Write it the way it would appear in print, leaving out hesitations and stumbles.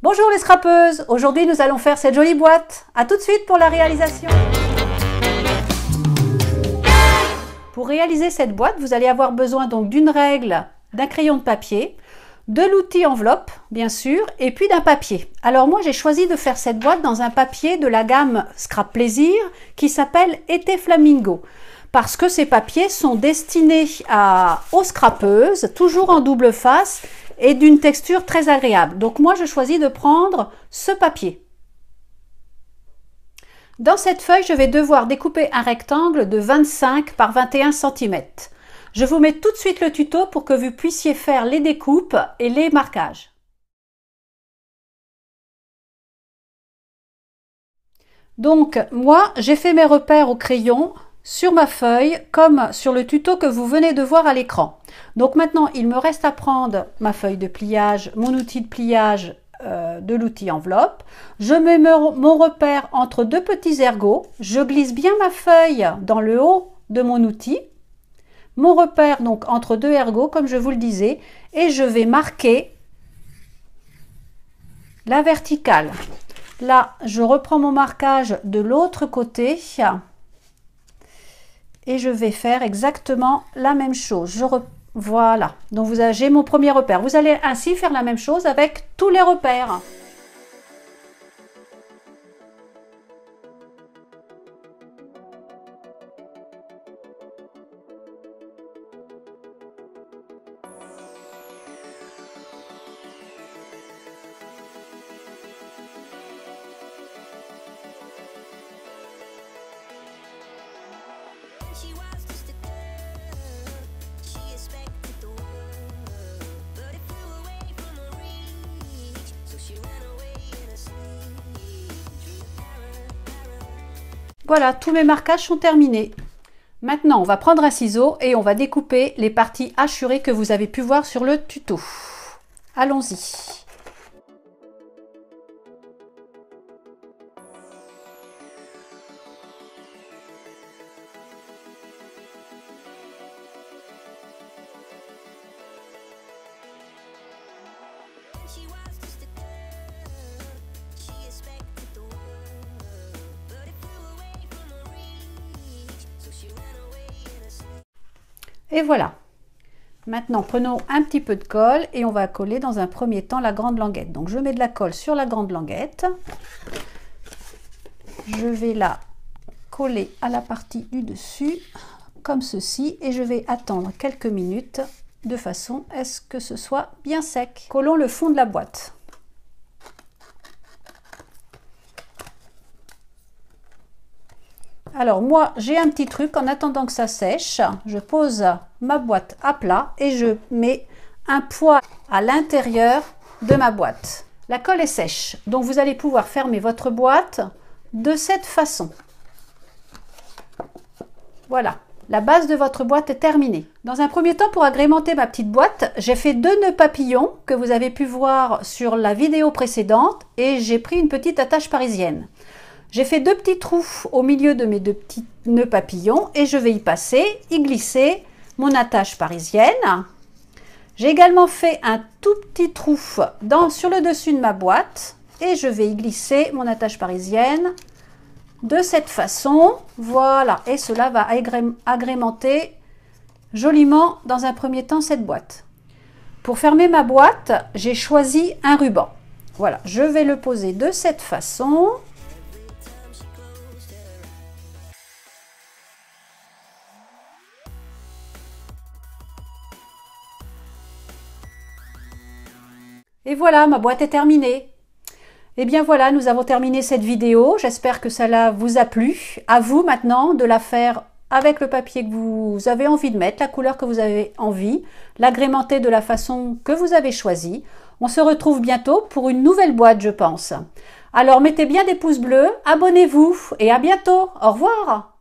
Bonjour les scrapeuses, aujourd'hui nous allons faire cette jolie boîte. A tout de suite pour la réalisation. Pour réaliser cette boîte, vous allez avoir besoin donc d'une règle, d'un crayon de papier, de l'outil enveloppe bien sûr, et puis d'un papier. Alors moi j'ai choisi de faire cette boîte dans un papier de la gamme Scrap Plaisir qui s'appelle Été Flamingo. Parce que ces papiers sont destinés aux scrapeuses, toujours en double face et d'une texture très agréable. Donc moi je choisis de prendre ce papier. Dans cette feuille, je vais devoir découper un rectangle de 25 par 21 cm. Je vous mets tout de suite le tuto pour que vous puissiez faire les découpes et les marquages. Donc moi j'ai fait mes repères au crayon sur ma feuille comme sur le tuto que vous venez de voir à l'écran. Donc maintenant il me reste à prendre ma feuille de pliage, mon outil de pliage de l'outil enveloppe. Je mets mon repère entre deux petits ergots, je glisse bien ma feuille dans le haut de mon outil, mon repère donc entre deux ergots comme je vous le disais, et je vais marquer la verticale. Là je reprends mon marquage de l'autre côté et je vais faire exactement la même chose. Voilà, donc j'ai mon premier repère. Vous allez ainsi faire la même chose avec tous les repères. Voilà, tous mes marquages sont terminés. Maintenant, on va prendre un ciseau et on va découper les parties hachurées que vous avez pu voir sur le tuto. Allons-y. Et voilà. Maintenant, prenons un petit peu de colle et on va coller dans un premier temps la grande languette. Donc, je mets de la colle sur la grande languette. Je vais la coller à la partie du dessus, comme ceci, et je vais attendre quelques minutes de façon à ce que ce soit bien sec. Collons le fond de la boîte. Alors moi j'ai un petit truc, en attendant que ça sèche, je pose ma boîte à plat et je mets un poids à l'intérieur de ma boîte. La colle est sèche, donc vous allez pouvoir fermer votre boîte de cette façon. Voilà, la base de votre boîte est terminée. Dans un premier temps, pour agrémenter ma petite boîte, j'ai fait 2 nœuds papillons que vous avez pu voir sur la vidéo précédente et j'ai pris une petite attache parisienne. J'ai fait 2 petits trous au milieu de mes 2 petits nœuds papillons et je vais y passer, y glisser mon attache parisienne. J'ai également fait un tout petit trou sur le dessus de ma boîte et je vais y glisser mon attache parisienne de cette façon. Voilà, et cela va agrémenter joliment dans un premier temps cette boîte. Pour fermer ma boîte, j'ai choisi un ruban. Voilà, je vais le poser de cette façon. Et voilà, ma boîte est terminée. Et bien voilà, nous avons terminé cette vidéo. J'espère que cela vous a plu. À vous maintenant de la faire avec le papier que vous avez envie de mettre, la couleur que vous avez envie, l'agrémenter de la façon que vous avez choisie. On se retrouve bientôt pour une nouvelle boîte, je pense. Alors mettez bien des pouces bleus, abonnez-vous et à bientôt. Au revoir.